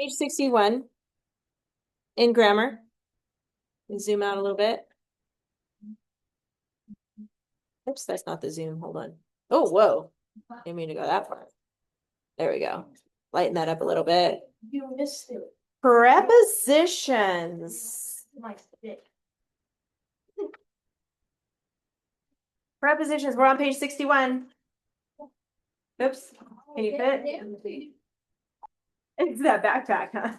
Page 61 in grammar. Zoom out a little bit. Oops, that's not the zoom. Hold on. Oh, whoa. Didn't mean to go that far. There we go. Lighten that up a little bit. You missed it. Prepositions. Prepositions. We're on page 61. Oops. Can you fit? It's that backpack, huh?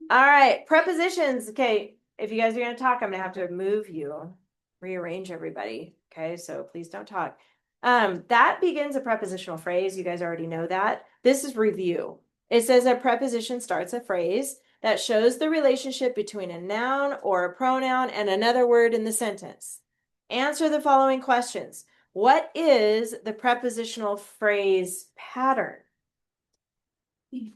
All right. Prepositions. Okay. If you guys are going to talk, I'm going to have to move you, rearrange everybody. Okay. So please don't talk. That begins a prepositional phrase. You guys already know that. This is review. It says a preposition starts a phrase that shows the relationship between a noun or a pronoun and another word in the sentence. Answer the following questions. What is the prepositional phrase pattern? Do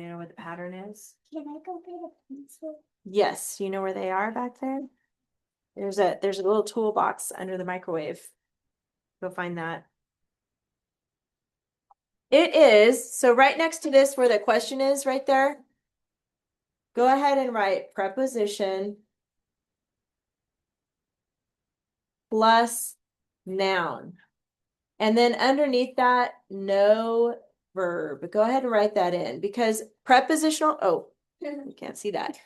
you know what the pattern is? Can I go get a pencil? Yes, you know where they are back there? There's a little toolbox under the microwave. Go find that. It is, so right next to this where the question is right there, go ahead and write preposition plus noun. And then underneath that, no verb. Go ahead and write that in because prepositional, oh, you can't see that.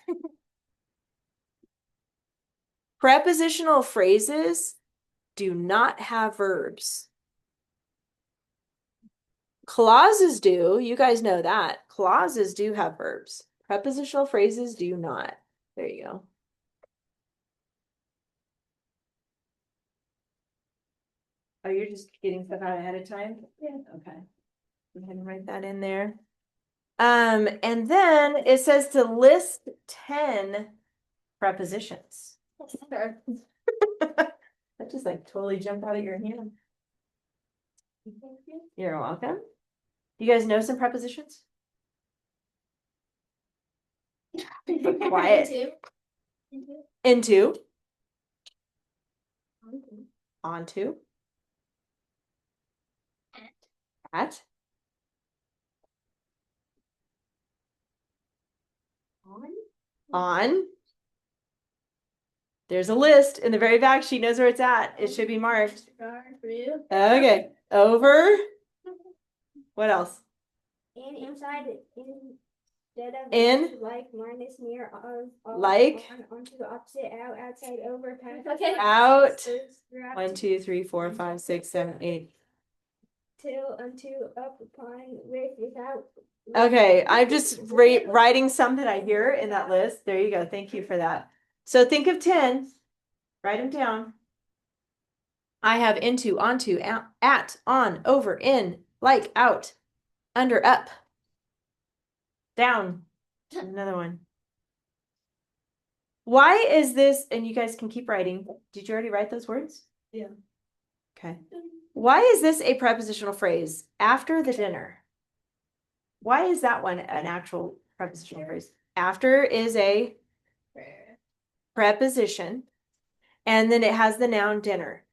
Prepositional phrases do not have verbs. Clauses do. You guys know that. Clauses do have verbs. Prepositional phrases do not. There you go. Oh, you're just getting stuff out ahead of time? Yeah. Okay. Go ahead and write that in there. And then it says to list 10 prepositions. That just like totally jumped out of your hand. You're welcome. You guys know some prepositions? Quiet. Into. Onto. At. On. There's a list in the very back. She knows where it's at. It should be marked. Okay. Over. What else? And inside it, instead of In. like, minus, near, Like. On, onto, opposite, out, outside, over, past, Out. 1, 2, 3, 4, 5, 6, 7, 8. Till, unto, up, upon, with, without. Okay, I'm just writing some that I hear in that list. There you go. Thank you for that. So think of 10. Write them down. I have into, onto, at, on, over, in, like, out, under, up, down. Another one. Why is this, and you guys can keep writing. Did you already write those words? Yeah. Okay. Why is this a prepositional phrase? After the dinner. Why is that one an actual prepositional phrase? After is a preposition, and then it has the noun dinner,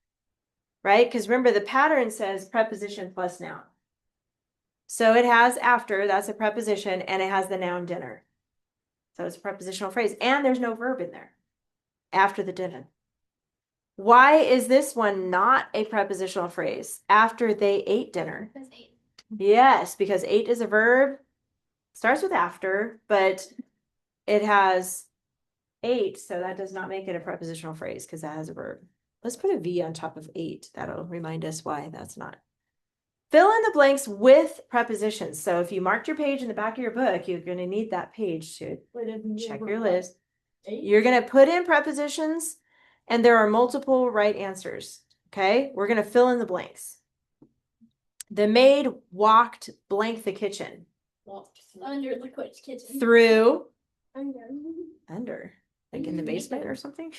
right? Because remember, the pattern says preposition plus noun. So it has after, that's a preposition, and it has the noun dinner. So it's a prepositional phrase, and there's no verb in there. After the dinner. Why is this one not a prepositional phrase? After they ate dinner. Yes, because ate is a verb. Starts with after, but it has ate, so that does not make it a prepositional phrase because that has a verb. Let's put a V on top of ate. That'll remind us why that's not. Fill in the blanks with prepositions. So if you marked your page in the back of your book, you're going to need that page to check your list. You're going to put in prepositions, and there are multiple right answers. Okay, we're going to fill in the blanks. The maid walked blank the kitchen. Walked under the kitchen. Through. Under. Like in the basement or something?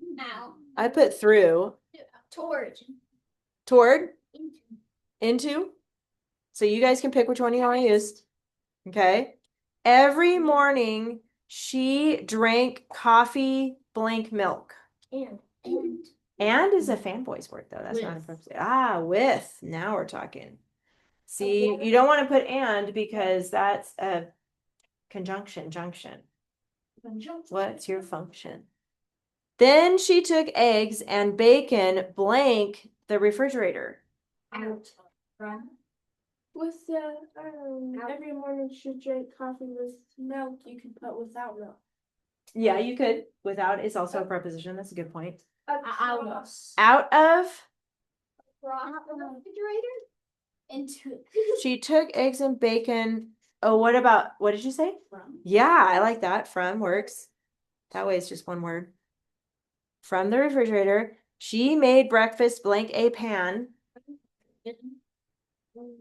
Now. I put through. Toward. Toward. Into. So you guys can pick which one you want to use. Okay. Every morning she drank coffee blank milk. And is a fanboy's word though. That's not a preposition. Ah, with. Now we're talking. See, you don't want to put and because that's a conjunction, junction. What's your function? Then she took eggs and bacon blank the refrigerator. Out. With the every morning should drink coffee with milk. You can put without milk. Yeah, you could. Without is also a preposition. That's a good point. Out of. Out of. From the refrigerator into. She took eggs and bacon. Oh, what did you say? From. Yeah, I like that. From works. That way it's just one word. From the refrigerator. She made breakfast blank a pan.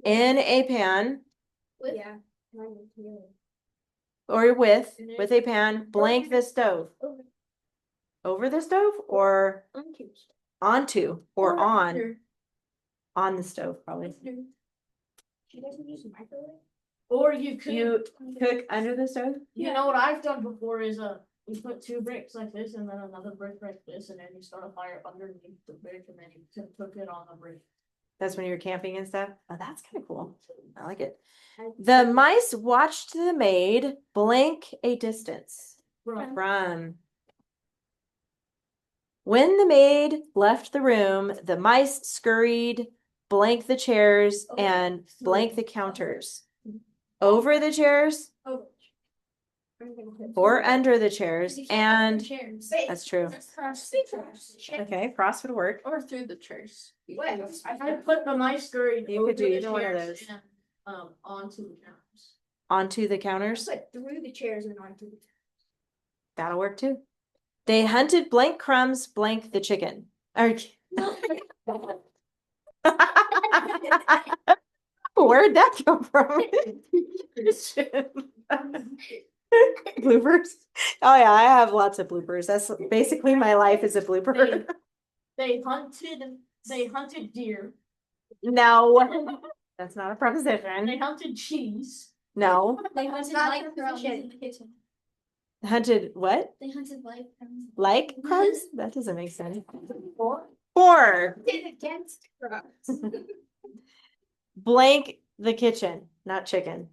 In a pan. Yeah. Or with a pan, blank the stove. Over the stove or onto or on the stove, probably. She doesn't use a microwave. Or you could, You cook under the stove? you know what I've done before is you put 2 bricks like this and then another brick like this, and then you start a fire underneath the brick, and then you can cook it on the brick. That's when you're camping and stuff. Oh, that's kind of cool. I like it. The mice watched the maid blank a distance from. When the maid left the room, the mice scurried blank the chairs and blank the counters. Over the chairs or under the chairs, and that's true. Okay, cross would work. Or through the chairs. I put the mice scurried You over could do the either one of chairs those. and onto the counters. Onto the counters. Put through the chairs and onto the. That'll work too. They hunted blank crumbs blank the chicken. Where'd that come from? Bloopers. Oh yeah, I have lots of bloopers. That's basically my life is a blooper. They hunted deer. No, that's not a They preposition. hunted cheese. No, They hunted like crumbs in the kitchen. hunted what? They hunted like crumbs. Like crumbs? That doesn't make sense. Or Four. against crumbs. Blank the kitchen, not chicken.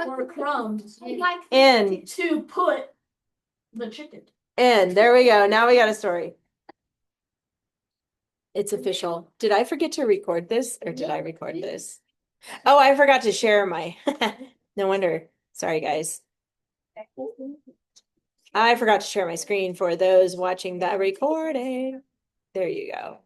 Or crumbs Like In. to put the chicken. In. There we go. Now we got a story. It's official. Did I forget to record this or did I record this? Oh, I forgot to share my. No wonder. Sorry, guys. I forgot to share my screen for those watching the recording. There you go.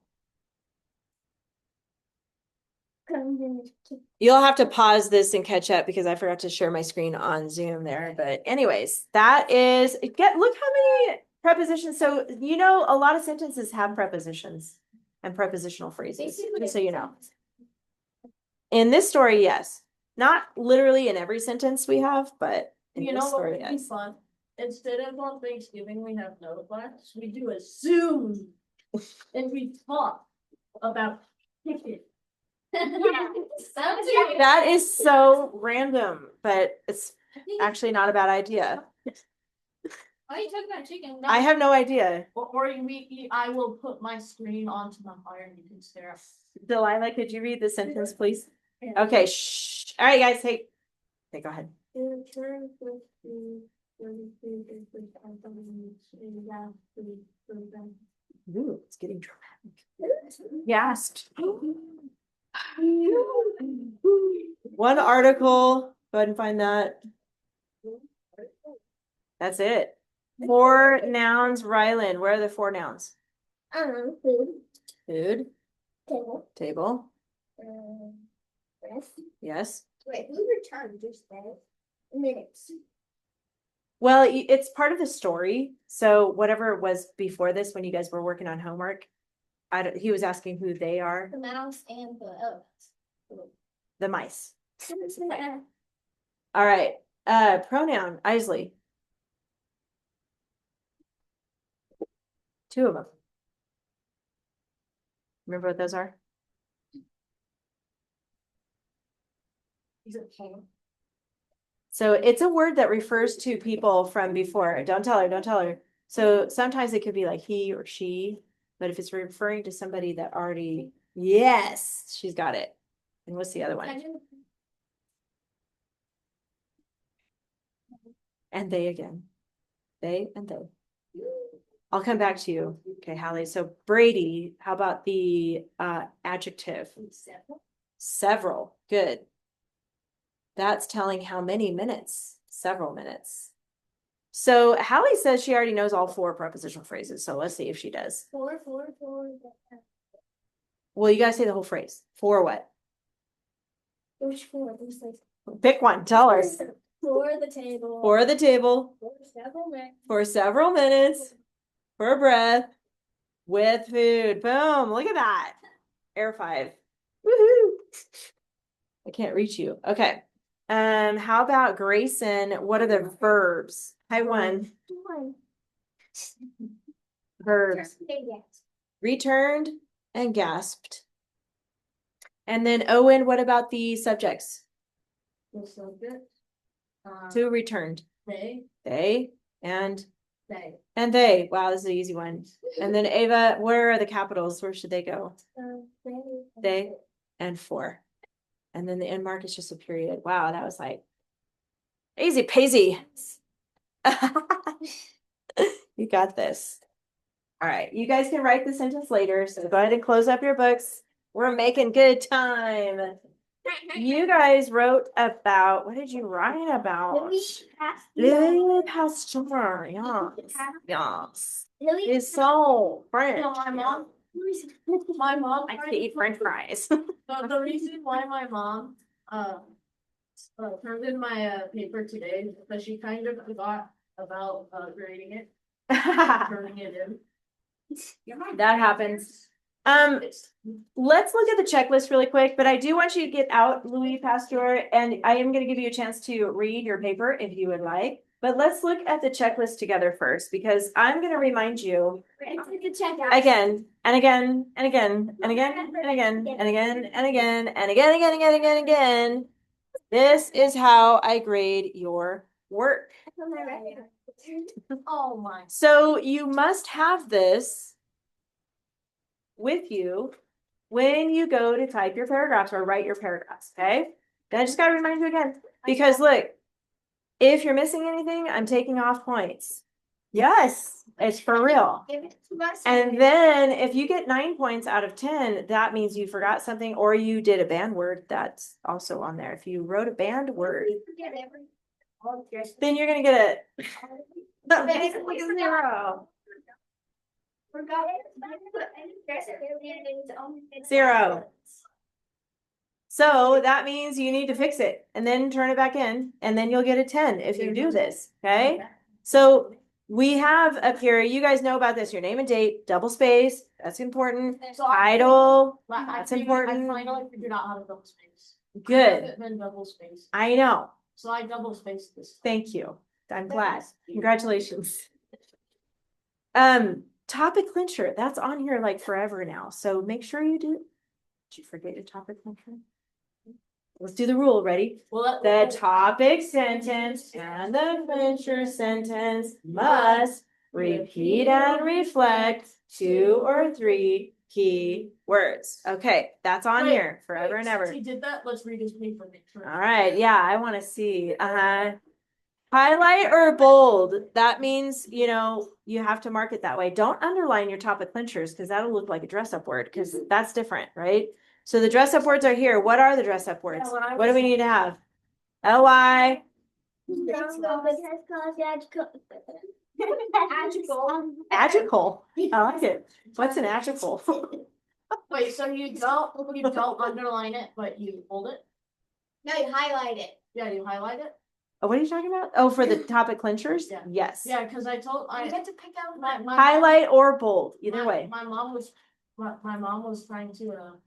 You'll have to pause this and catch up because I forgot to share my screen on Zoom there. But anyways, that is look how many prepositions. So you know a lot of sentences have prepositions and prepositional phrases. Just so you know. In this story, yes. Not literally in every sentence we have, but in You this know what story, would be yes. fun? Instead of on Thanksgiving, we have no class. We do a Zoom, and we talk about chicken. That is so random, but it's actually not a bad idea. Why are you talking about chicken? I have no idea. I will put my screen onto my fire and you can stare at. Delilah, could you read the sentence, please? Yeah. Okay, shh. All right, guys, hey, go ahead. Ooh, it's getting dramatic. Gasped. One article. Go ahead and find that. That's it. 4 nouns, Ryland. Where are the 4 nouns? Food. Food. Table. Table. Rest. Yes. Wait, who returned just that? Minutes. Well, it's part of the story. So whatever was before this, when you guys were working on homework, he was asking who they are. The mouse and the elephants. The mice. All right. Pronoun, Isley. 2 of them. Remember what those are? So it's a word that refers to people from before. Don't tell her, don't tell her. So sometimes it could be like he or she, but if it's referring to somebody that already, yes, she's got it. And what's the other one? And they again. They and they. I'll come back to you. Okay, Hallie. So Brady, how about the adjective? Several. Good. That's telling how many minutes. Several minutes. So Hallie says she already knows all 4 prepositional phrases. So let's see if she does. Four. Well, you gotta say the whole phrase. For what? Which four? There's like Pick one. Tell her. for the table. For the table. For several minutes. For several minutes. For breath. With food. Boom. Look at that. Air 5. Woohoo. I can't reach you. Okay. How about Grayson? What are the verbs? Hi, one. Verbs. Returned and gasped. And then Owen, what about the subjects? The subject. Who returned? They. They and They. and they. Wow, this is an easy one. And then Ava, where are the capitals? Where should they go? They and for. And then the end mark is just a period. Wow, that was like easy peasy. You got this. All right, you guys can write the sentence later. So go ahead and close up your books. We're making good time. You guys wrote about, what did you write about? Louis Pasteur. Yes. Yes. It's so French. No, my mom. I can eat French fries. The reason why my mom turned in my paper today is because she kind of forgot about grading it, turning it in. That happens. Let's look at the checklist really quick, but I do want you to get out Louis Pasteur, and I am going to give you a chance to read your paper if you would like. But let's look at the checklist together first, because I'm going to remind you again and again and again and again and again and again and again and again. Again. This is how I grade your work. Oh my. So you must have this with you when you go to type your paragraphs or write your paragraphs, okay? Then I just got to remind you again, because look, if you're missing anything, I'm taking off points. Yes, it's for real. And then if you get 9 points out of 10, that means you forgot something or you did a banned word. That's also on there. If you wrote a banned word, then you're going to get basically a 0. 0. So that means you need to fix it and then turn it back in, and then you'll get a 10 if you do this. Okay. So we have up here, you guys know about this, your name and date, double space. That's important. Title. That's important. I finally figured out how to double space. Good. Then double space. I know. So I double spaced this. Thank you. I'm glad. Congratulations. Topic clincher. That's on here like forever now. So make sure you do. Did you forget your topic clincher? Let's do the rule. Ready? Well, The topic sentence and the clincher sentence must repeat and reflect 2 or 3 key words. Okay, that's on here forever and ever. Since he did that, let's read his paper. Make sure. All right, yeah, I want to see. Highlight or bold. That means, you know, you have to mark it that way. Don't underline your topic clinchers because that'll look like a dress up word, because that's different, right? So the dress up words are here. What are the dress up words? What do we need to have? LY. Adjective. I like it. What's an adjective? Wait, so you don't underline it, but you hold it? No, you highlight it. Yeah, you highlight it? Oh, what are you talking about? Oh, for the topic clinchers? Yeah. Yes. Yeah, because I You get to pick out my Highlight or bold, either way. My mom was trying to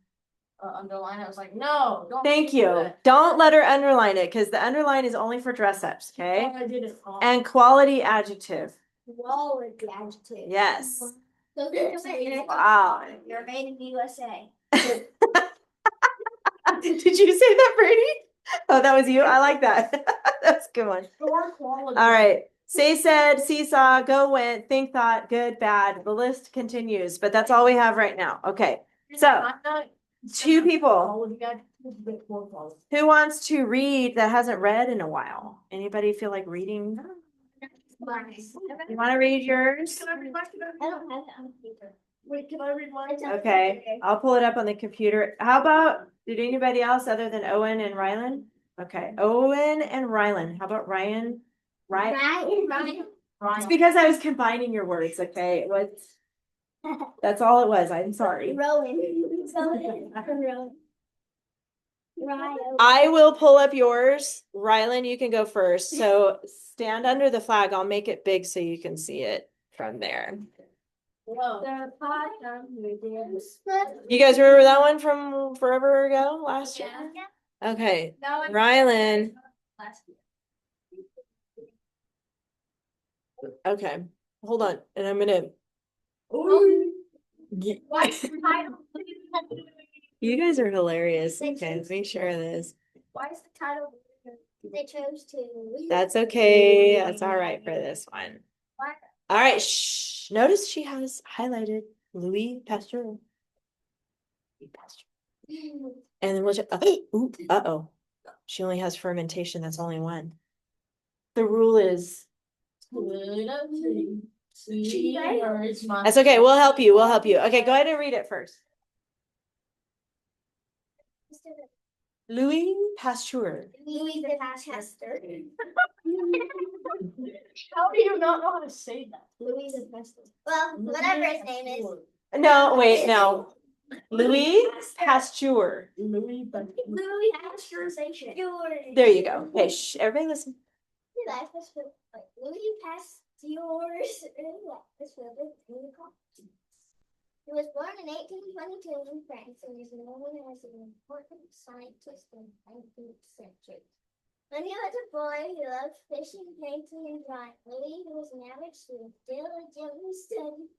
underline it. I was like, no, don't. Thank do you. that. Don't let her underline it, because the underline is only for dress ups, okay? I did it wrong. And quality adjective. quality adjective. Yes. So Wow. you're made in the USA. Did you say that, Brady? Oh, that was you? I like that. That's a good one. Store quality. All right. Say, said, seesaw, go, went, think, thought, good, bad. The list continues, but that's all we have right now. Okay. So Two people. All of you guys, this is a bit more close. Who wants to read that hasn't read in a while? Anybody feel like reading? You want to read yours? Can I read mine? I don't have it on paper. Wait, can I read mine? Okay, I'll pull it up on the computer. How about, did anybody else other than Owen and Rylan? Okay, Owen and Rylan. How about Ryan? Ryan? It's Ryan. because I was combining your words, okay? It was, that's all it was. I'm sorry. Rowan. I will pull up yours. Rylan, you can go first. So stand under the flag. I'll make it big so you can see it from there. Whoa. You guys remember that one from forever ago, last year? Okay, Rylan. Okay, hold on. And I'm gonna. Ye- You guys are hilarious. Okay, let me share this. Why is the title? They chose to. That's okay. That's all right for this one. All right. Shh. Notice she has highlighted Louis Pasteur. And then we'll check. Uh-oh. She only has fermentation. That's only one. The rule is. That's okay. We'll help you. We'll help you. Okay, go ahead and read it first. Louis Pasteur. Louis the Pasteur. How do you not know how to say that? Louis the Pasteur. Well, whatever his name is. No, wait, no. Louis Pasteur. Louis Louis Pasteurization. There you go. Okay, shh, everybody listen. Louis Pasteur's He was born in 1822 in France and is known as an important scientist in the 19th century. When he was a boy, he loved fishing, painting, and drawing. Louis, who was an average student, diligently studied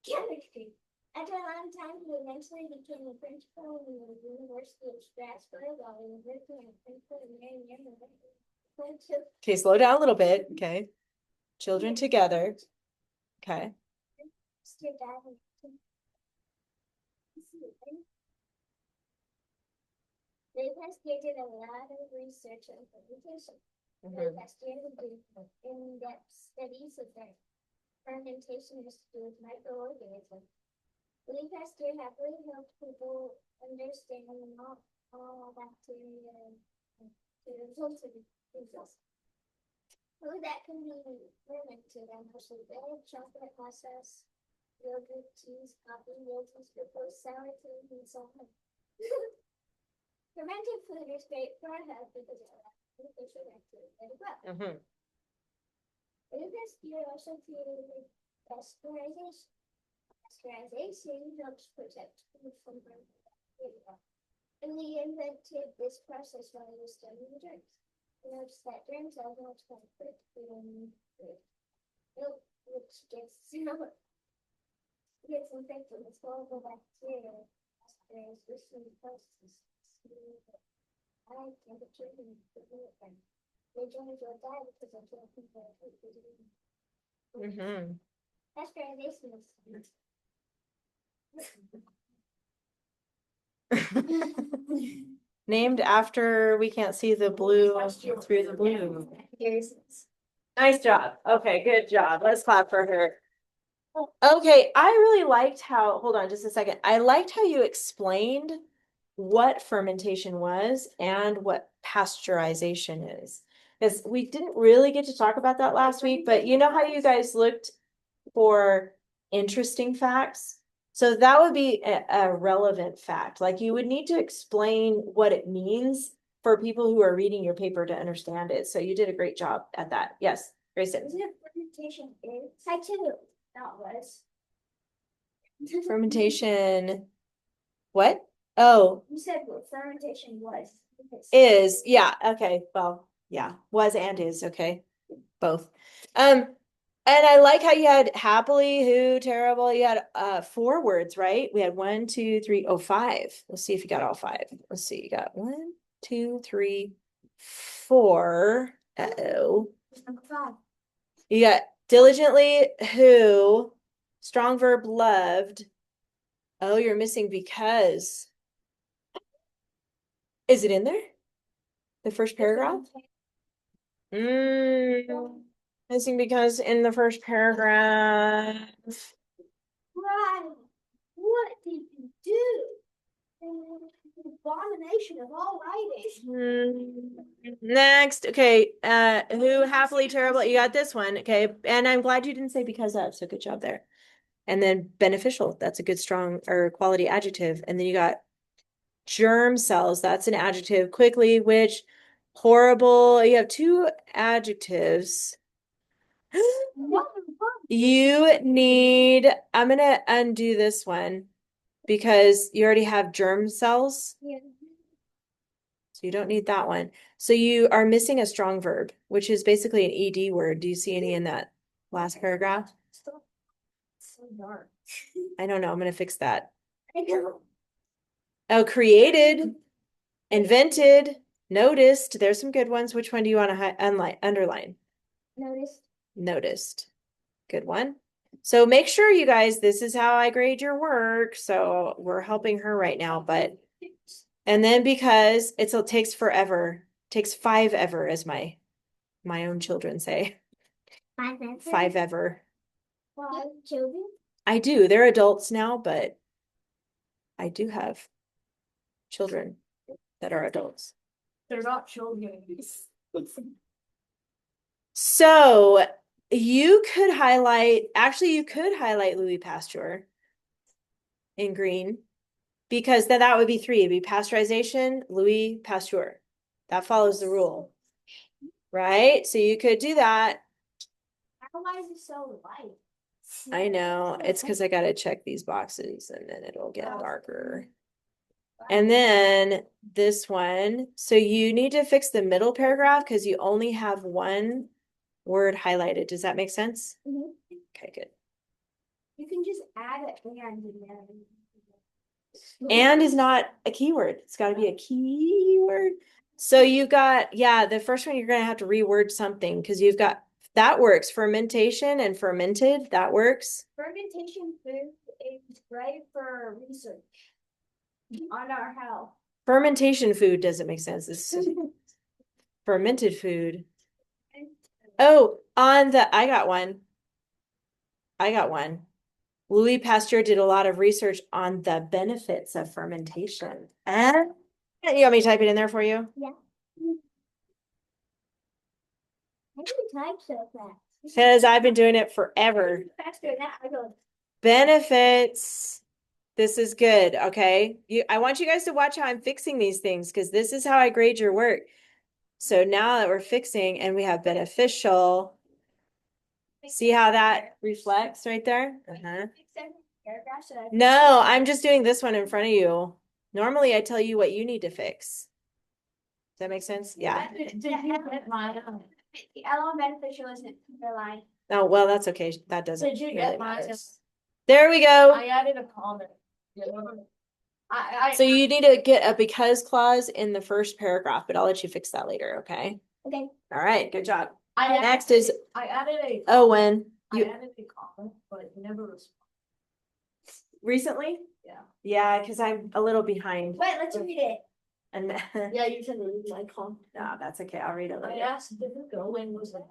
chemistry. After a long time, he eventually became a principal in the University of Strasbourg while he was working at Princeton and Marianne. Okay, slow down a little bit. Okay. Children together. Okay. They did a lot of research on fermentation. They did in-depth studies of fermentation has to do with microorganisms. Louis Pasteur happily helped people understand all bacteria and the results of results. Food that can be fermented and mostly bread, chocolate, process, yogurt, cheese, coffee, yogurt, fructose, sour cream, and so on. Fermented food is great for our health because it allows beneficial bacteria to grow. Louis Pasteur also created pasteurization. Pasteurization helps protect food from harmful bacteria. And he invented this process while he was studying germs. He noticed that germs are much more quick than milk, which gets infected with horrible bacteria. Pasteurization process high temperature and the germs will die because of the temperature. Pasteurization is Named after, we can't see the blue through the blue. Nice job. Okay, good job. Let's clap for her. Okay, I really liked how, hold on just a second. I liked how you explained what fermentation was and what pasteurization is. Because we didn't really get to talk about that last week, but you know how you guys looked for interesting facts? So that would be a relevant fact. Like you would need to explain what it means for people who are reading your paper to understand it. So you did a great job at that. Yes, Grayson. Isn't it fermentation is? I too. That was. Fermentation. What? Oh, You said what fermentation was. is. Yeah. Okay. Well, yeah. Was and is. Okay. Both. And I like how you had happily, who, terrible. You had 4 words, right? We had 1, 2, 3, 5. Let's see if you got all 5. Let's see. You got 1, 2, 3, 4. Uh-oh. Number 5. You got diligently, who, strong verb, loved, Oh, you're missing because. Is it in there? The first paragraph? Missing because in the first paragraph. Right. What did you do? Abomination of all writing. Next, okay, who happily terrible, you got this one, okay, and I'm glad you didn't say because of, so good job there. And then beneficial, that's a good strong or quality adjective, and then you got germ cells, that's an adjective, quickly, which, horrible, you have two adjectives. You need, I'm gonna undo this one because you already have germ cells. Yeah. So you don't need that one. So you are missing a strong verb, which is basically an ED word. Do you see any in that last paragraph? So dark. I don't know. I'm going to fix that. I know. Oh, created, invented, noticed. There's some good ones. Which one do you want to underline? Noticed. Noticed. Good one. So make sure you guys, this is how I grade your work. So we're helping her right now, but and then because it takes forever, takes 5 ever, as my own children say. 5 ever. 5 ever. 5 children. I do. They're adults now, but I do have children that are adults. They're not children. So you could highlight, actually, you could highlight Louis Pasteur in green because then that would be 3. It'd be pasteurization, Louis Pasteur. That follows the rule, right? So you could do that. Why is it so light? I know. It's because I got to check these boxes and then it'll get darker. And then this one, so you need to fix the middle paragraph because you only have one word highlighted. Does that make sense? Mhm. Okay, good. You can just add it and in there. And is not a keyword. It's got to be a keyword. So you got, yeah, the first one you're going to have to reword something because you've got, that works. Fermentation and fermented, that works. Fermentation food is great for research on our health. Fermentation food doesn't make sense. It's fermented food. Oh, on the, I got one. Louis Pasteur did a lot of research on the benefits of fermentation. And you want me to type it in there for you? Yeah. How do you type so fast? Because I've been doing it forever. Faster than that, I go. Benefits. This is good, okay? I want you guys to watch how I'm fixing these things because this is how I grade your work. So now that we're fixing and we have beneficial, see how that reflects right there? No, I'm just doing this one in front of you. Normally I tell you what you need to fix. Does that make sense? Yeah. Did you get mine? The L on beneficial isn't underlined. Oh, well, that's okay. That doesn't Did you really get mine? matter. There we go. I added a comment. So you need to get a because clause in the first paragraph, but I'll let you fix that later, okay? Okay. All right, good job. I Next is added a. Owen. I added a comment, but you never responded. Recently? Yeah. Yeah, because I'm a little behind. Wait, let's read it. And Yeah, you can read my comment. no, that's okay. I'll read it I later. asked if it going was that.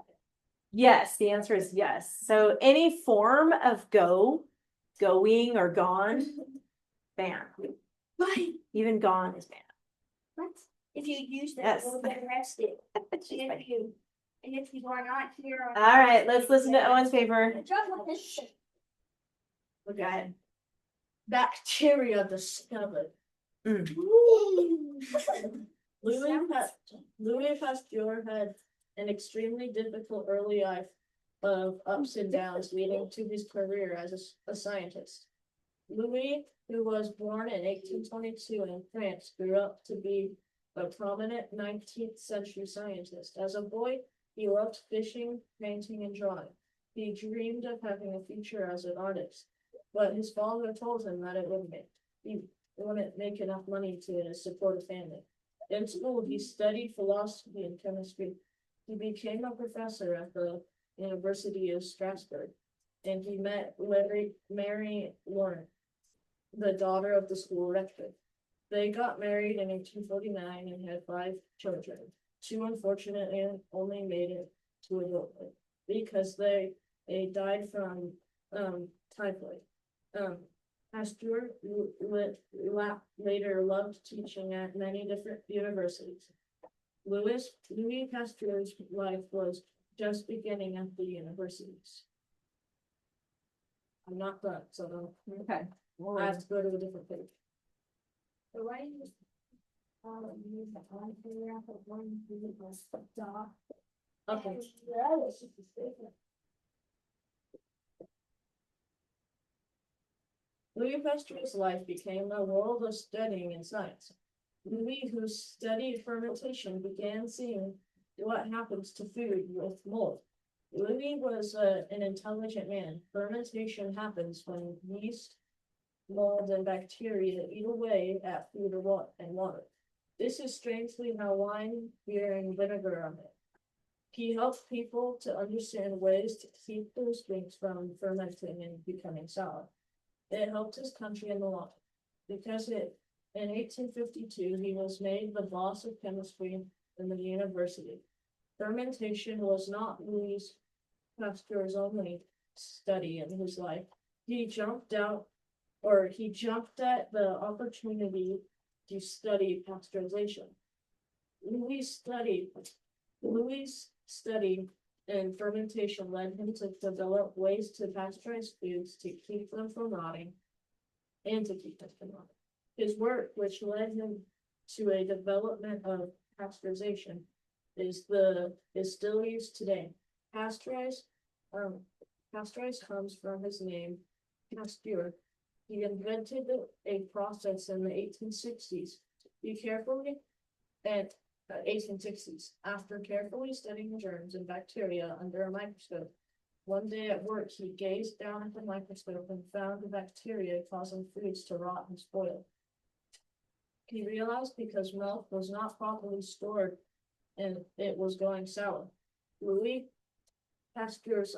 Yes, the answer is yes. So any form of going or gone, banned. Why? Even gone is banned. What? If you use that, Yes. you'll get arrested. And if you are not here. All right, let's listen to Owen's paper. Good job with this. Go ahead. Bacteria discovered. Louis Pasteur had an extremely difficult early life of ups and downs, leading to his career as a scientist. Louis, who was born in 1822 in France, grew up to be a prominent 19th century scientist. As a boy, he loved fishing, painting, and drawing. He dreamed of having a future as an artist, but his father told him that he wouldn't make enough money to support a family. In school, he studied philosophy and chemistry. He became a professor at the University of Strasbourg, and he met Mary Lauren. the daughter of the school rector. They got married in 1849 and had 5 children. 2 unfortunately only made it to adulthood because they died from typhoid. Pasteur later loved teaching at many different universities. Louis Pasteur's life was just beginning at the universities. I'm not done, so Okay. I have to go to a different page. So why don't you just, use the on figure out the one who was the dog? Okay. Yeah, it's just a statement. Louis Pasteur's life became a world of studying and science. Louis, who studied fermentation, began seeing what happens to food with mold. Louis was an intelligent man. Fermentation happens when yeast, mold, and bacteria eat away at food and water. This is strangely how wine, beer, and vinegar are made. He helped people to understand ways to keep those drinks from fermenting and becoming sour. It helped his country in the long because in 1852 he was made the boss of chemistry in the university. Fermentation was not Louis Pasteur's only study in his life. He jumped at the opportunity to study pasteurization. Louis' study in fermentation led him to develop ways to pasteurize foods to keep them from rotting and to keep them from rotting. His work, which led him to a development of pasteurization, is still used today. Pasteurize comes from his name, Pasteur. He invented a process in the 1860s. And 1860s. After carefully studying germs and bacteria under a microscope, one day at work he gazed down at the microscope and found the bacteria causing foods to rot and spoil. He realized because milk was not properly stored and it was going sour. Louis Pasteur's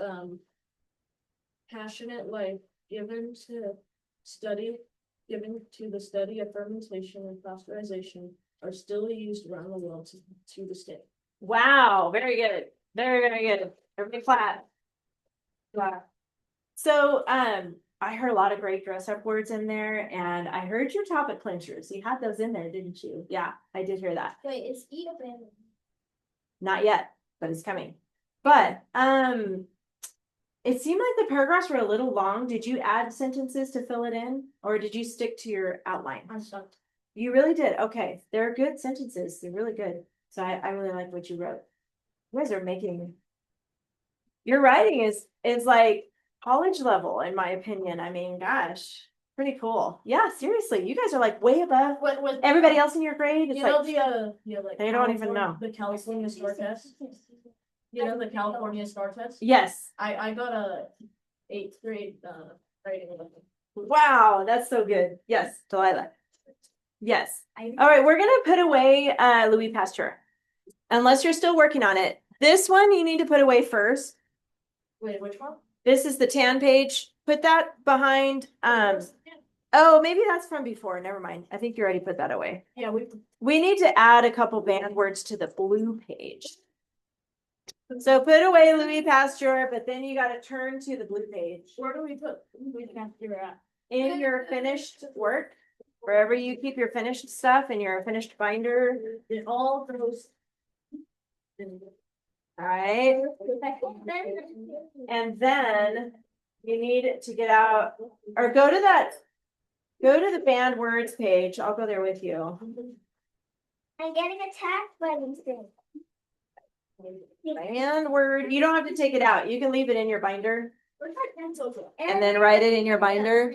passionate life given to the study of fermentation and pasteurization are still used around the world to this day. Wow, very good. Very, very good. Everybody clap. Wow. So, I heard a lot of great dress up words in there, and I heard your topic clinchers. You had those in there, didn't you? Yeah, I did hear that. Wait, is E abandoned? Not yet, but it's coming. But, it seemed like the paragraphs were a little long. Did you add sentences to fill it in, or did you stick to your outline? I sucked. You really did. Okay. They're good sentences. They're really good. So I really like what you wrote. You guys are making your writing is like college level, in my opinion. I mean, gosh, pretty cool. Yeah, seriously. You guys are like way above With everybody else in your grade. It's you like know like they don't even know. the California STAR test. You know the California STAR test? Yes. I got a 8th grade writing with it. Wow, that's so good. Yes, Delilah. Yes. All right, we're gonna put away Louis Pasteur. Unless you're still working on it. This one you need to put away first. Wait, which one? This is the tan page. Put that behind oh, maybe that's from before. Never mind. I think you already put that away. Yeah, We need to add a couple banned words to the blue page. So put away Louis Pasteur, but then you gotta turn to the blue page. where do we put Louis Pasteur at? In your finished work, wherever you keep your finished stuff in your finished binder. It all goes. All right. And then you need to get out or go to the banned words page. I'll go there with you. I'm getting attacked by these things. Banned word. You don't have to take it out. You can leave it in your binder and then write it in your binder.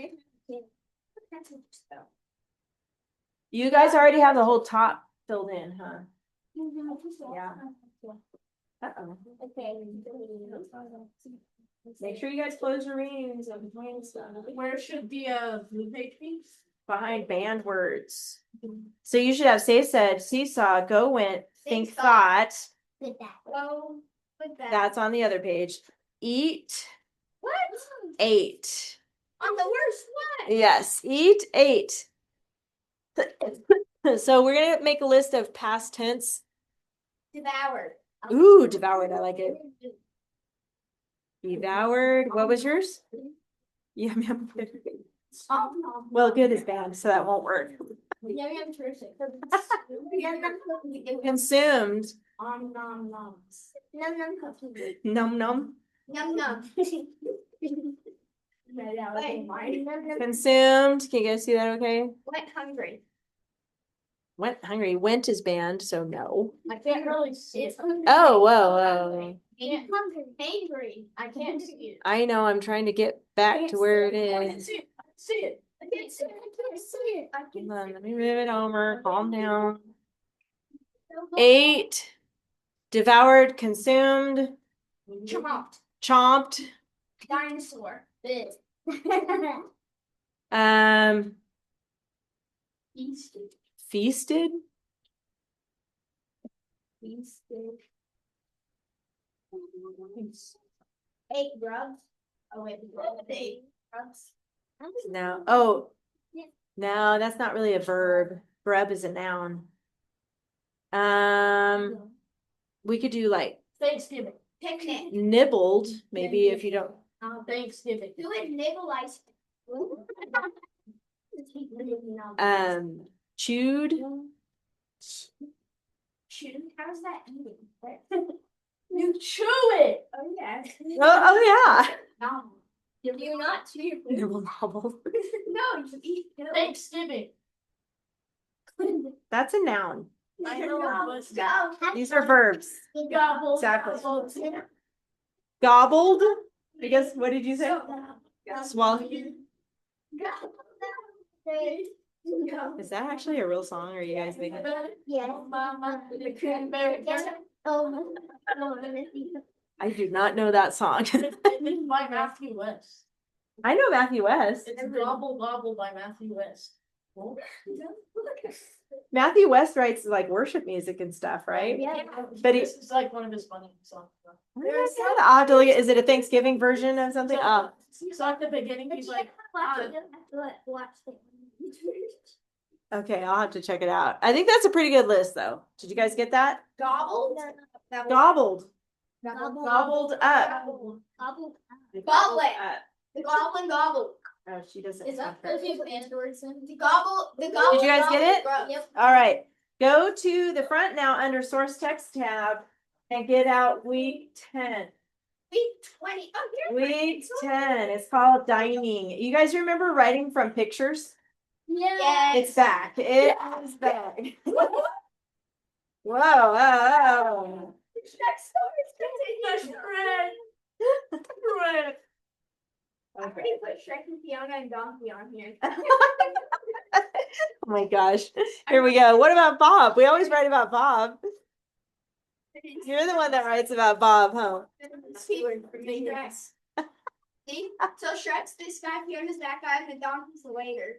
You guys already have the whole top filled in, huh? Yeah. Uh-oh. Okay. Make sure you guys close your readings and between stuff. Where should the blue page be? Behind banned words. So you should have said, seesaw, go, went, think, Think, thought. With that. Go with that. That's on the other page. Eat, What? ate. I'm the worst one. Yes, eat, ate. So we're gonna make a list of past tense. Devoured. Ooh, devoured, I like it. Devoured. What was yours? Yum yum. Well, good is bad, so that won't work. Yum yum terrific. Consumed. Nom noms. Num num cookie. Num num. Num num. Consumed. Can you guys see that okay? Went hungry. Went hungry. Went is banned, so no. I can't really see it. Oh, whoa. Ain't hungry. Angry. I can't see it. I know, I'm trying to get back to where it I can is. see it. I can see it. I can't see it. I can't see it. I Hold can't on, let me move it over. Calm down. see it. Ate, devoured, consumed, Chomped. chomped, Dinosaur. Bit. Feasted. feasted, Feasted. Ate grubs. Oh wait, ate grubs. no, oh, Yeah. no, that's not really a verb. Verb is a noun. We could do like Thanksgiving. Picnic. nibbled, maybe if you don't. Thanksgiving. Who would nibble ice? Chewed, Shoot, how's that eating? You chew it. Oh yeah. oh yeah. No. Do you not chew your food? Nibble nobble. No, you eat it. Thanksgiving. That's a noun. I know, but- Go. These are verbs. Gobble. Exactly. Gobble. Gobbled. I guess, what did you say? Swallow. Is that actually a real song, or are you guys making? Yeah. Oh. I do not know that song. It's by Matthew West. I know Matthew West. It's Gobble Gobble by Matthew West. Matthew West writes like worship music and stuff, right? Yeah. But This is like one of his funny songs. I'll have to look at, is it a Thanksgiving version of something? Oh, So at the beginning, he's like, Watch it. okay, I'll have to check it out. I think that's a pretty good list, though. Did you guys get that? Gobbled. Gobbled. Gobbled. Gobbled up. Gobbled. Gobbled Goblet. The goblin gobbled. Oh, she doesn't. Is that have her. the gobble? The gobble. Did you guys get it? Yep. All right, go to the front now under source text tab and get out week 10. Week 20. Oh, here. Week 10. It's called dining. You guys remember writing from pictures? Yeah. It's back. It is back. Whoa. I already put Shrek and Fiona and Donkey on here. Oh my gosh. Here we go. What about Bob? We always write about Bob. You're the one that writes about Bob, huh? See, so Shrek's this guy, Fiona's that guy, and the donkey's the waiter.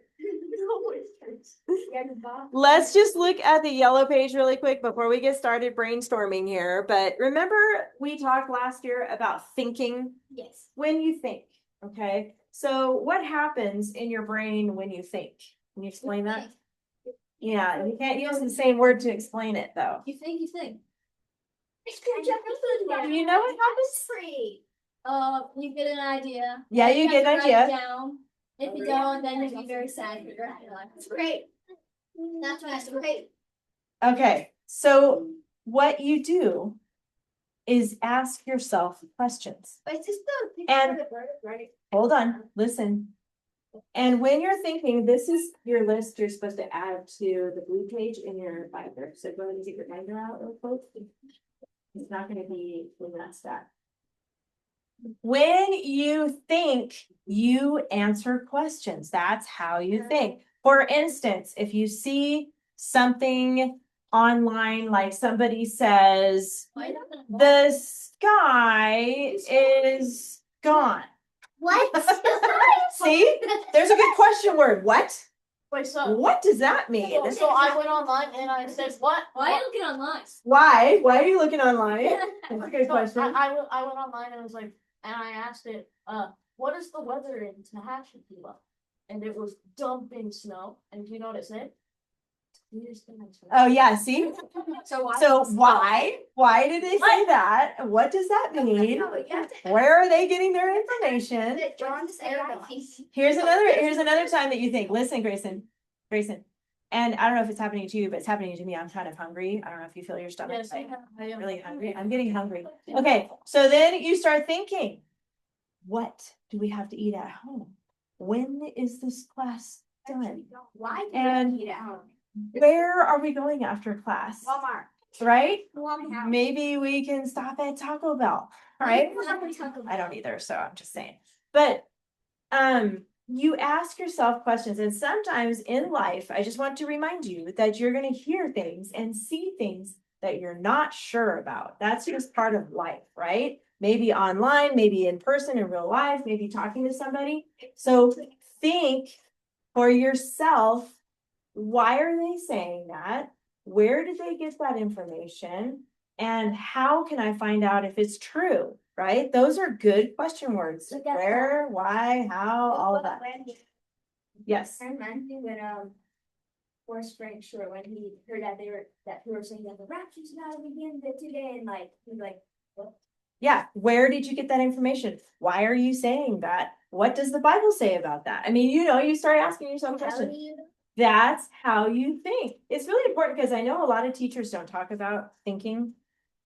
Let's just look at the yellow page really quick before we get started brainstorming here. But remember, we talked last year about thinking Yes. when you think. Okay. So what happens in your brain when you think? Can you explain that? Yeah, you can't use the same word to explain it though. You think. Do you know what happens? Free. You get an idea. Yeah, you get an idea. Down. If you don't, then you'll be very sad for your life. It's great. That's why it's great. Okay, so what you do is ask yourself questions. But it's just the And- right? Hold on, listen. And when you're thinking, this is your list you're supposed to add to the blue page in your binder. So go ahead and get your binder out real quick. It's not gonna be in that stack. When you think, you answer questions. That's how you think. For instance, if you see something online, like somebody says, the sky is gone. What? See, there's a good question word. What? Wait, so What does that mean? so I went online and I said, what? Why are you looking online? Why? Why are you looking online? That's a good So question. I went online and was like, and I asked it, what is the weather in Tehachapi? And it was dumping snow. And do you know what it said? Oh, yeah, see? So So why did they say that? What does that mean? Where are they getting their information? Here's another time that you think, listen, Grayson. And I don't know if it's happening to you, but it's happening to me. I'm kind of hungry. I don't know if you feel your stomach. Yes, I am Really hungry. I'm getting hungry. Okay, so then you start thinking, what do we have to eat at home? When is this class done? Why do And we eat at home? where are we going after class? Walmart. Right? Walmart. Maybe we can stop at Taco Bell, right? I don't either, so I'm just saying. But you ask yourself questions, and sometimes in life, I just want to remind you that you're going to hear things and see things that you're not sure about. That's just part of life, right? Maybe online, maybe in person in real life, maybe talking to somebody. So think for yourself, why are they saying that? Where did they get that information? And how can I find out if it's true? Right? Those are good question words. But that's Where, why, how, all of that. Yes. I remember when Forrest Frank Short, when he heard that that people were saying that the rapture's about to begin today, and like he's like, what? Yeah. Where did you get that information? Why are you saying that? What does the Bible say about that? I mean, you start asking yourself How questions. do you? That's how you think. It's really important because I know a lot of teachers don't talk about thinking.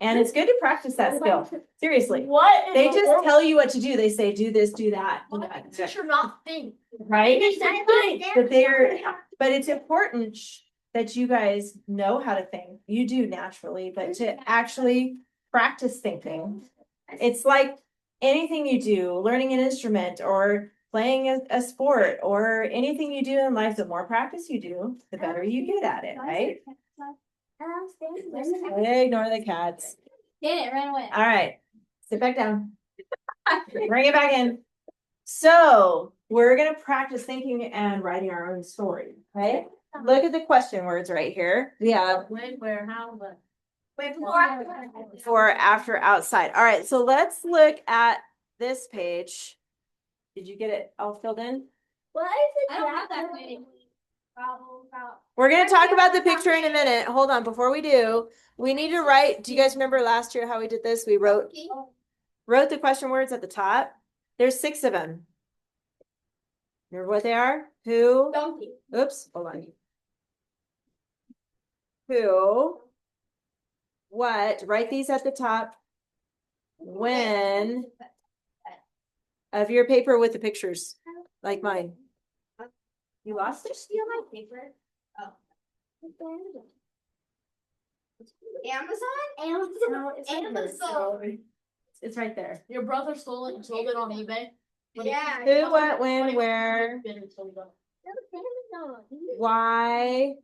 And it's good to practice that skill. Seriously. What? They just tell you what to do. They say, do this, do that. do that, do that. Teacher not think. Right? I But it's important that you guys know how to think. You do naturally, but to actually practice thinking. It's like anything you do, learning an instrument or playing a sport or anything you do in life, the more practice you do, the better you get at it, right? Ignore the cats. Did it, ran away. All right, sit back down. Bring it back in. So we're gonna practice thinking and writing our own story, right? Look at the question words right here. We have When, where, how, but. before, after, outside. All right, so let's look at this page. Did you get it all filled in? What is it? I don't have that many. We're gonna talk about the picture in a minute. Hold on, before we do, we need to write. Do you guys remember last year how we did this? We wrote the question words at the top. There's 6 of them. Remember what they are? Who? Donkey. Oops, hold on. Who? What? Write these at the top. When? Of your paper with the pictures, like mine. You lost it? Steal my paper. Oh. Amazon? It's right there. Your brother stole it and sold it on eBay. Yeah. Who, what, when, where, why?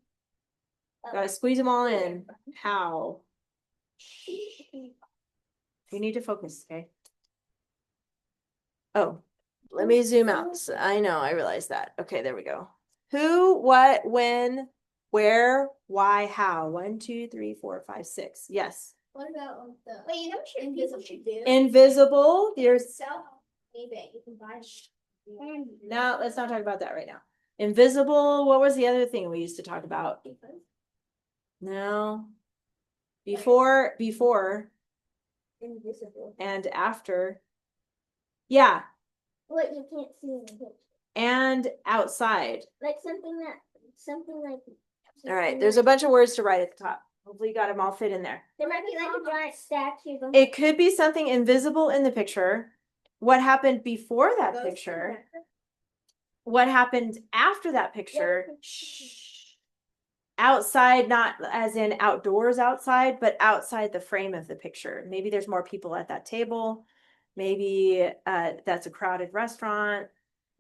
Gotta squeeze them all in. How? You need to focus, okay? Oh, let me zoom out. So I know, I realized that. Okay, there we go. Who, what, when, where, why, how? 1, 2, 3, 4, 5, 6. Yes. What about the? Wait, you know what invisible should do? Invisible. There's Sell on eBay. You can buy it. no, let's not talk about that right now. Invisible. What was the other thing we used to talk about? No. Before Invisible. and after. Yeah. What you can't see in the picture. And outside. Like something like. All right. There's a bunch of words to write at the top. Hopefully you got them all fit in there. There might be like a giant statue. It could be something invisible in the picture. What happened before that picture? What happened after that picture? Shh. Outside, not as in outdoors outside, but outside the frame of the picture. Maybe there's more people at that table. Maybe that's a crowded restaurant.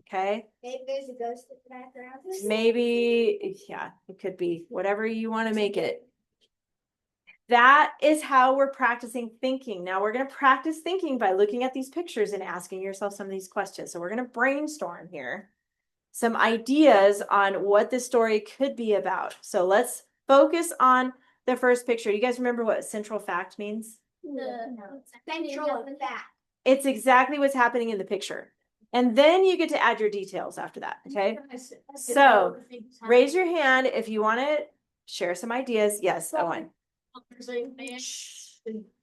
Okay. Maybe there's a ghost in the background. Maybe, yeah, it could be whatever you want to make it. That is how we're practicing thinking. Now we're going to practice thinking by looking at these pictures and asking yourself some of these questions. So we're going to brainstorm here some ideas on what the story could be about. So let's focus on the first picture. Do you guys remember what central fact means? The central fact. It's exactly what's happening in the picture. And then you get to add your details after that, okay? So, Raise your hand if you want to share some ideas. Yes, Owen.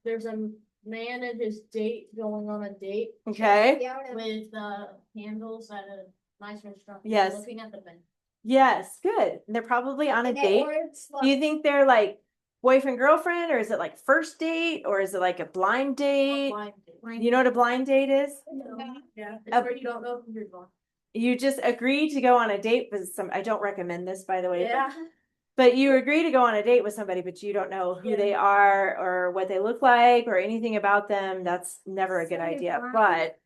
There's a man and his date going on a date Okay. with candles at a nice restaurant. Yes. Looking at the menu. Yes, good. They're probably on a date. Do you think they're like boyfriend, girlfriend, or is it like first date, or is it like a blind date? Blind date. You know what a blind date is? Yeah, it's where you don't know who you're going. You just agree to go on a date with some, I don't recommend this, by the way. Yeah. But you agree to go on a date with somebody, but you don't know who they are or what they look like or anything about them. That's never a good idea, but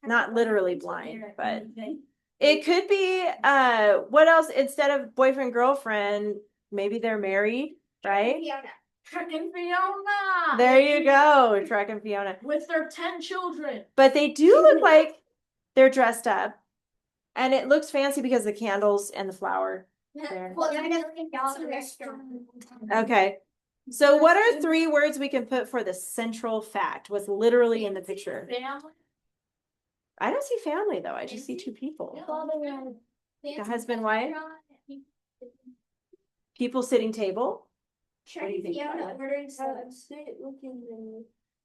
not literally blind, but it could be, what else? Instead of boyfriend, girlfriend, maybe they're married, right? Trek and Fiona. There you go, Trek and Fiona. With their 10 children. But they do look like they're dressed up. And it looks fancy because of the candles and the flower. There. Okay. So what are 3 words we can put for the central fact? What's literally in the picture? Family. I don't see family though. I just see 2 people. The husband, wife. People sitting table. What do you think?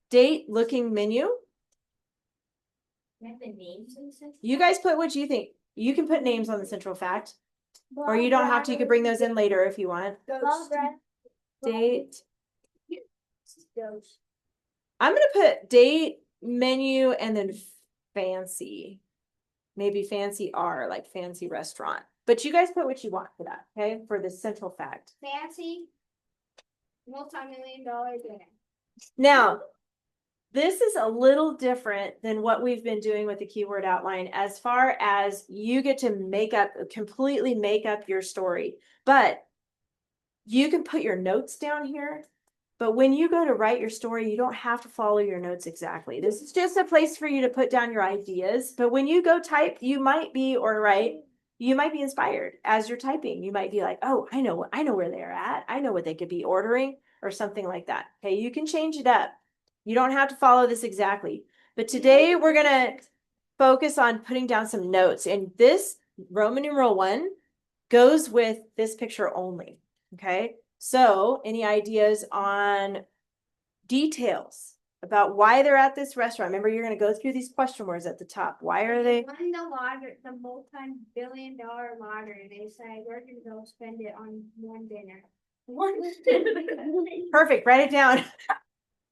Date looking menu. You guys put what you think. You can put names on the central fact. Or you don't have to. You could bring those in later if you want. Date. I'm going to put date, menu, and then fancy. Maybe fancy R, like fancy restaurant. But you guys put what you want for that, okay? For the central fact. Fancy, multi-million-dollar dinner. Now, this is a little different than what we've been doing with the keyword outline as far as you get to completely make up your story. But you can put your notes down here. But when you go to write your story, you don't have to follow your notes exactly. This is just a place for you to put down your ideas. But when you go type, you might be, or write, you might be inspired as you're typing. You might be like, oh, I know where they're at. I know what they could be ordering or something like that. Okay, you can change it up. You don't have to follow this exactly. But today we're going to focus on putting down some notes. And this Roman numeral 1 goes with this picture only. Okay, so any ideas on details about why they're at this restaurant? Remember, you're going to go through these question words at the top. Why are they? Won the multi-billion-dollar lottery. They say we're going to go spend it on one dinner. Perfect. Write it down.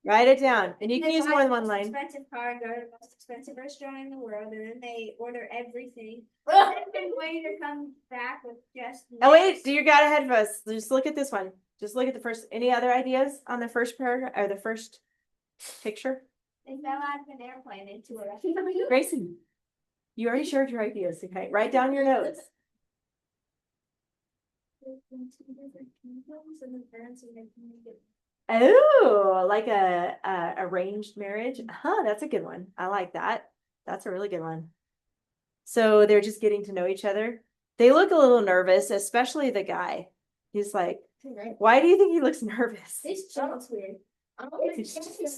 Write it down. And you can use more than one line. Expensive car, go to the most expensive restaurant in the world, and then they order everything. And then waiter comes back with just. Oh, wait, you got ahead of us. Just look at this one. Just look at the first. Any other ideas on the first paragraph or the first picture? They fell out of an airplane into a restaurant. Grayson, you already shared your ideas. Okay, write down your notes. Oh, like a arranged marriage. Huh, that's a good one. I like that. That's a really good one. So they're just getting to know each other. They look a little nervous, especially the guy. He's like, why do you think he looks nervous? This child's weird. It's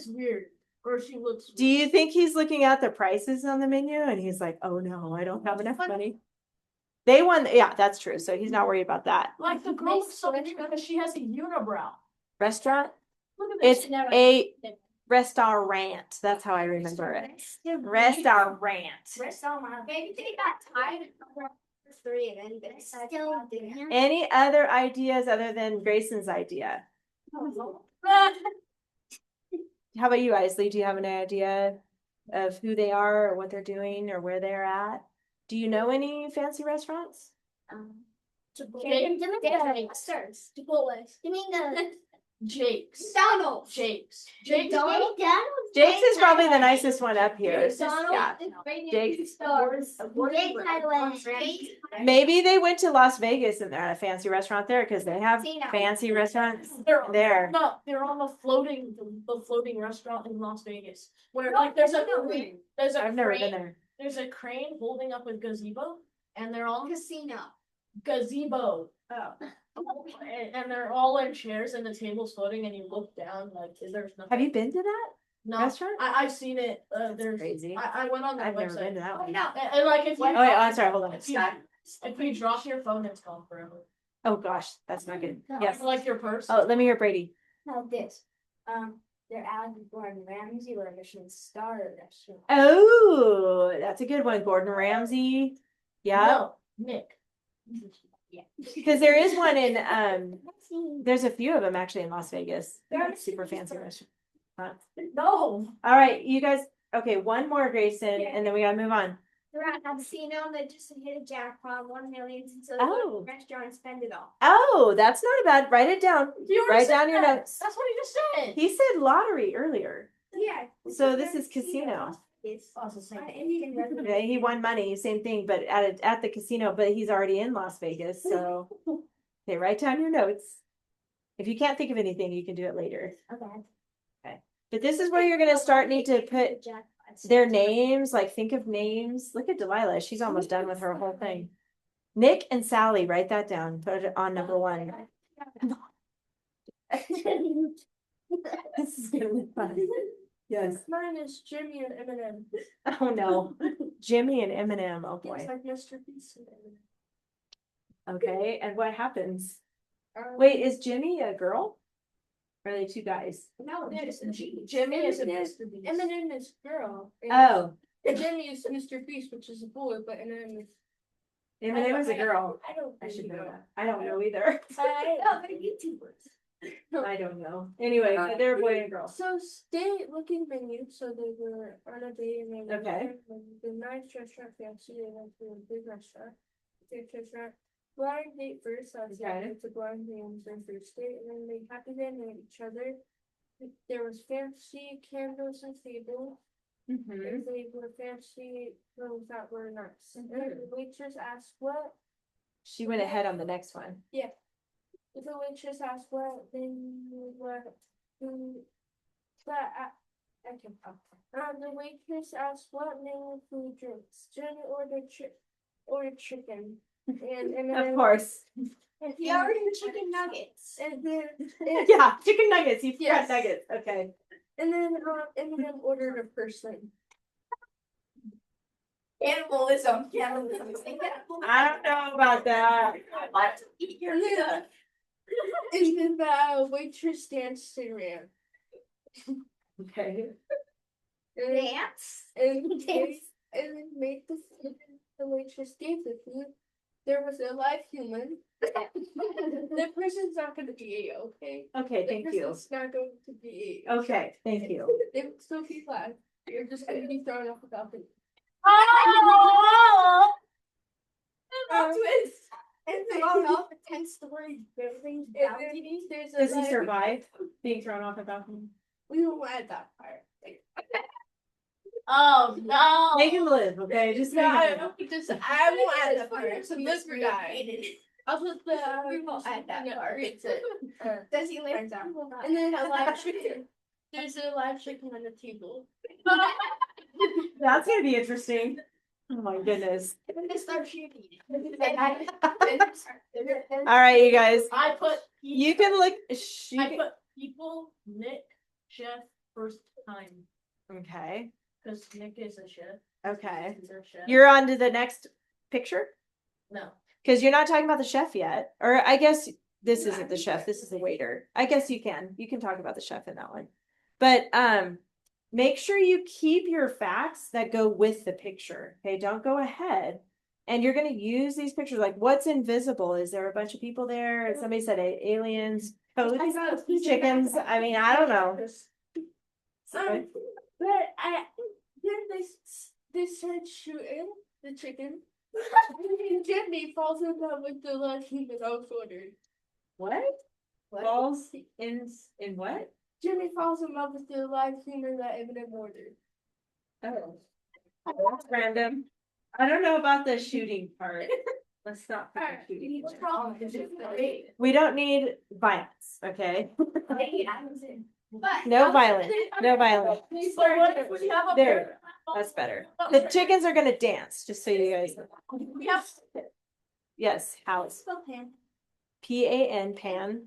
weird. Or she looks weird. Do you think he's looking at the prices on the menu and he's like, oh no, I don't have enough money? They won. Yeah, that's true. So he's not worried about that. Like the girl looks so cute because she has a unibrow. Restaurant? Look at this. It's a restaurant. That's how I remember it. Restaurant. Maybe they got tired of 3 and then they decided to do it. Any other ideas other than Grayson's idea? How about you, Isley? Do you have an idea of who they are or what they're doing or where they're at? Do you know any fancy restaurants? Jake's. You mean the Jake's. McDonald's? Jake's. Jake's Jake's is probably the nicest one up here. Yeah. Jake's. Maybe they went to Las Vegas and they're at a fancy restaurant there because they have fancy restaurants there. No, they're on the floating restaurant in Las Vegas. Where like there's a I've never been crane. there. There's a crane holding up a gazebo, and they're all Casino. gazebo. Oh. And they're all in chairs, and the table's floating, and you look down like there's nothing. Have you been to that? No, restaurant? I've seen it. There's Crazy. I went on their I've never website. been to that one. No. And like if you Oh, wait, oh, I'm sorry, hold on. if you drop your phone, it's gone forever. Oh, gosh, that's not good. Yes. Like your purse. Oh, let me hear Brady. How this? They're out of Gordon Ramsay or a Michelin star restaurant. Oh, that's a good one. Gordon Ramsay. Yeah, No, Nick. Yeah. because there is one in, there's a few of them actually in Las Vegas. Super fancy restaurant. No. All right, you guys, okay, one more, Grayson, and then we gotta move on. They're at a casino that just hit a jackpot, 1 million, so they Oh. go to the restaurant and spend it all. Oh, that's not bad. Write it down. You already Write said down your that. notes. That's what he just said. He said lottery earlier. Yeah. So this is casino. It's Also same. Okay, he won money, same thing, but at the casino, but he's already in Las Vegas, so. Okay, write down your notes. If you can't think of anything, you can do it later. Okay. But this is where you're gonna start need to put their names, like think of names. Look at Delilah, she's almost done with her whole thing. Nick and Sally, write that down, put it on number 1. This is gonna be fun. Yes. Mine is Jimmy and Eminem. Oh no. Jimmy and Eminem, oh boy. It's like Mr. Beast and Eminem. Okay, and what happens? Wait, is Jimmy a girl? Or are they 2 guys? No, there's Jimmy is a Mr. Beast. Eminem is girl. Oh, And Jimmy is Mr. Beast, which is a boy, but Eminem is. Eminem is a girl. I don't. I should know know. that. I don't know either. Oh, they're YouTubers. I don't know. Anyway, they're a boy and girl. So stay looking venue. So they were on a date and they Okay. the nice restaurant fancy. They went to a big restaurant. Big restaurant. Blind date first. So Okay. it's a blind date on their first date, and then they happy they met each other. There was fancy candles and tables. Mm-hmm. And they were fancy clothes that were nice. And the waitress asked what. She went ahead on the next one. If the waitress asked what, then what, I can pop. The waitress asked what name of food drinks. Jenny ordered chicken. And Of then course. and He already had chicken nuggets. and then Yeah, chicken nuggets. You forgot Yes. nuggets. Okay. and then Eminem ordered a person. Cannibalism. I don't know about that. I want to eat your food. And then the waitress danced and ran. Okay. And Dance. and Dance. and made the food. The waitress gave the food. There was a live human. The person's not going to be A, okay? Okay, The thank you. person's not going to be A. Okay, thank you. They would still be live. You're just going to be thrown off the balcony. Oh! Um, twist. And Thrown then off a 10-story building. there's a Does he live- survive being thrown off a balcony? We won't add that part. Oh no! Make him live, okay? Just make him live. I won't add that part. It's a liver guy. I'll put the. We won't add that no, part. It's a, Does he live? turns out. And then a live chicken. There's a live chicken on the table. That's gonna be interesting. Oh my goodness. And then they start shooting. All right, you guys. I put. You can look. I put people, Nick, chef, first time. Okay. Because Nick is a chef. Okay. He's our chef. You're on to the next picture? No. Because you're not talking about the chef yet. Or I guess this isn't the chef, this is the waiter. I guess you can. You can talk about the chef in that one. But make sure you keep your facts that go with the picture. Okay, don't go ahead. And you're gonna use these pictures like what's invisible? Is there a bunch of people there? Somebody said aliens, coats, chickens. I mean, I don't know. But then they started shooting the chicken. And Jimmy falls in love with the live human I was ordered. What? Balls in what? Jimmy falls in love with the live human that Eminem ordered. Oh. That's random. I don't know about the shooting part. Let's not put the shooting part. We don't need violence, okay? No violence. No violence. So what if we have a There. That's better. The chickens are gonna dance, just so you guys know. We have Yes, house. Spell pan. Pan, pan.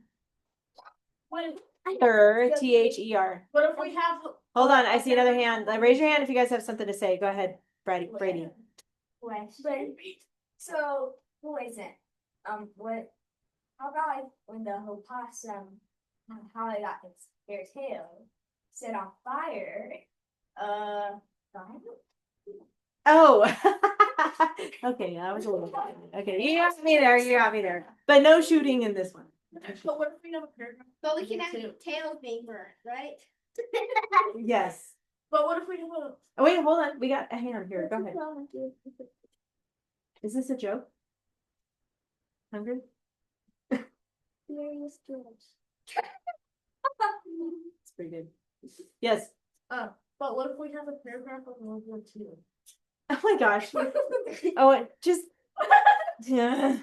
when T-H-E-R. What if we have? Hold on, I see another hand. Raise your hand if you guys have something to say. Go ahead, Brady. Question. So, who is it? What? How about like when the opossum, how it got their tail set on fire? Fire? Oh. Okay, that was a little fun. Okay, you got me there. You got me there. But no shooting in this one. But what if we have a paragraph? But we can have tails being burned, right? Yes. But what if we have a? Oh, wait, hold on. We got a hand here. Go ahead. Is this a joke? Hungry? Serious jokes. It's pretty good. Yes. But what if we have a paragraph of World War II? Oh my gosh. Oh, just yeah.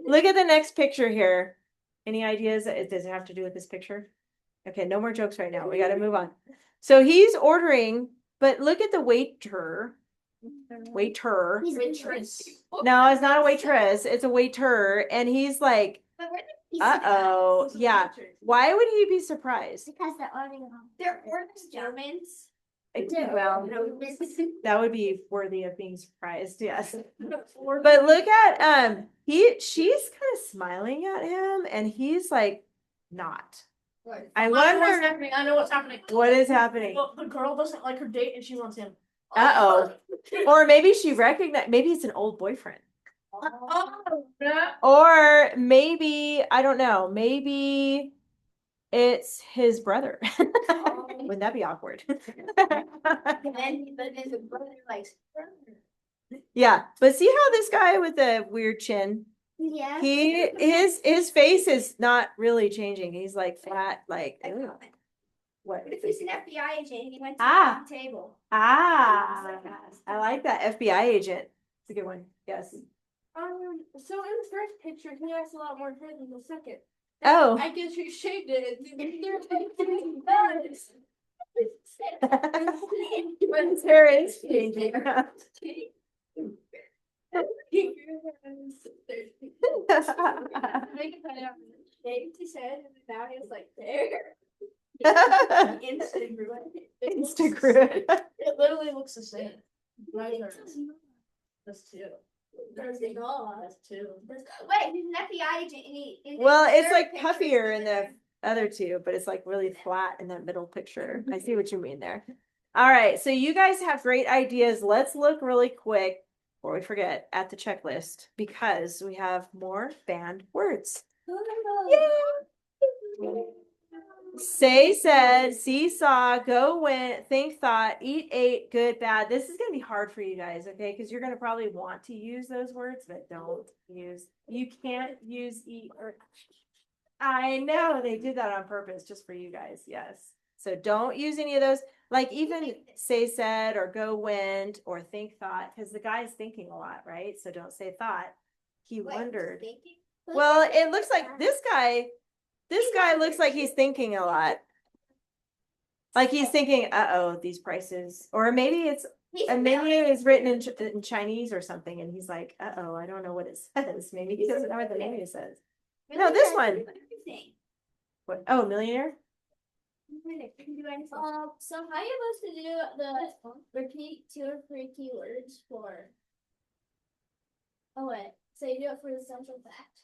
Look at the next picture here. Any ideas? Does it have to do with this picture? Okay, no more jokes right now. We got to move on. So he's ordering, but look at the waiter. Waiter. Waitress. No, it's not a waitress. It's a waiter, and he's like, But we're "Uh-oh, yeah." Why would he be surprised? Because they're Germans. Well, that would be worthy of being surprised, yes. But look at she's kind of smiling at him, and he's like not. I What's wonder happening. I know what's happening. what is happening. Well, the girl doesn't like her date and she wants him. Uh-oh. Or maybe she recognized, maybe it's an old boyfriend. Oh, no. Or maybe, I don't know, maybe it's his brother. Wouldn't that be awkward? And then his brother likes Yeah, but see how this guy with the weird chin, yeah. his face is not really changing. He's like flat, like ew. What? If he's an FBI agent, he went to Ah. the table. Ah, I like that FBI agent. It's a good one. Yes. So in the first picture, he has a lot more hair than the second. Oh. I guess he shaved it. But his hair is changing. Shaved his head and now he's like there. Instagram. It literally looks the same. That's two. Does it not? That's two. Wait, he's an FBI agent and he. Well, his it's third like picture puffier is in the other two, but it's like really flat in that middle picture. I see what you mean there. All right, so you guys have great ideas. Let's look really quick before we forget at the checklist because we have more banned words. Yay! Say, said, seesaw, go, went, think, thought, eat, ate, good, bad. This is going to be hard for you guys, okay? Because you're going to probably want to use those words, but don't use. You can't use eat or. I know they did that on purpose just for you guys. Yes. So don't use any of those. Like even say, said, or go, went, or think, thought, because the guy's thinking a lot, right? So don't say thought. He wondered. Well, it looks like this guy looks like he's thinking a lot. Like he's thinking, uh-oh, these prices. Or maybe it's a menu is written in Chinese or something, and he's like, uh-oh, I don't know what it says. Maybe he doesn't know what the menu says. No, this one. What? Oh, millionaire? So how are you supposed to do the repeat 2 or 3 keywords for? Oh wait, so you do it for the central fact.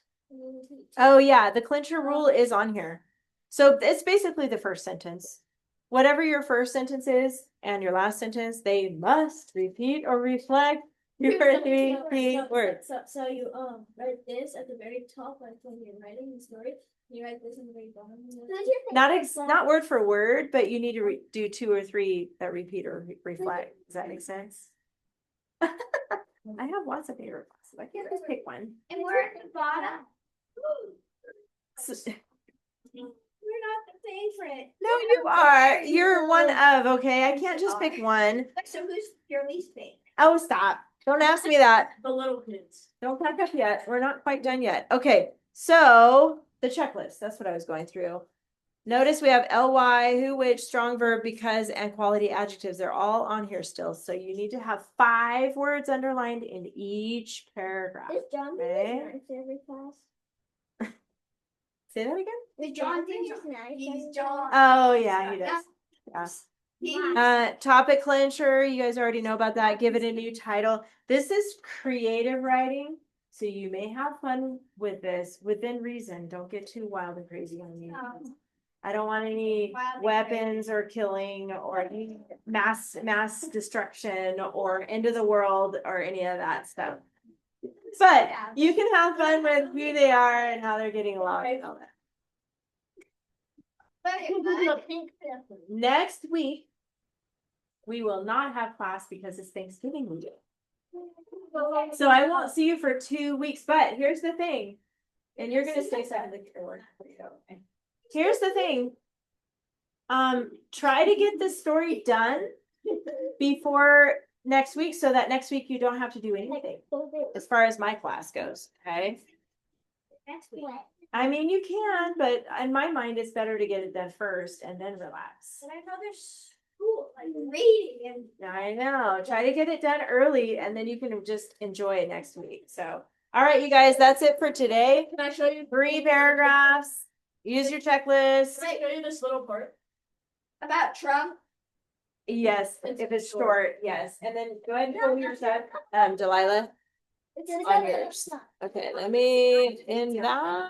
Oh yeah, the clincher rule is on here. So it's basically the first sentence. Whatever your first sentence is and your last sentence, they must repeat or reflect your 3 key words. So you write this at the very top, like when you're writing the story. You write this in the very bottom. Not word for word, but you need to do 2 or 3 that repeat or reflect. Does that make sense? I have lots of favorite classes. I can't just pick one. And we're at the bottom. We're not the favorite. No, you are. You're one of, okay? I can't just pick one. So who's your least favorite? Oh, stop. Don't ask me that. The little kids. Don't pack up yet. We're not quite done yet. Okay, so the checklist. That's what I was going through. Notice we have ly, who, which, strong verb, because, and quality adjectives. They're all on here still. So you need to have 5 words underlined in each paragraph. Is John Okay. in every class? Say that again? The John thing is nice. He's John. Oh, yeah, he does. He- Topic clincher, you guys already know about that. Give it a new title. This is creative writing, so you may have fun with this within reason. Don't get too wild and crazy on me. I don't want any Wild and weapons or killing or any mass destruction or end of the world or any of that stuff. But you can have fun with who they are and how they're getting along and all that. The pink panther. Next week, we will not have class because it's Thanksgiving week. So I won't see you for 2 weeks, but here's the thing. And you're gonna stay silent. Here's the thing. Try to get this story done before next week so that next week you don't have to do anything as far as my class goes, okay? That's what. I mean, you can, but in my mind, it's better to get it done first and then relax. And I'd rather school, like reading and. I know. Try to get it done early and then you can just enjoy it next week. So, all right, you guys, that's it for today. Can I show you 3 paragraphs. Use your checklist. Can I show you this little part? About Trump. Yes, if it's short, yes. And then go ahead and pull yours up, Delilah. It's On yours. Okay, let me end that.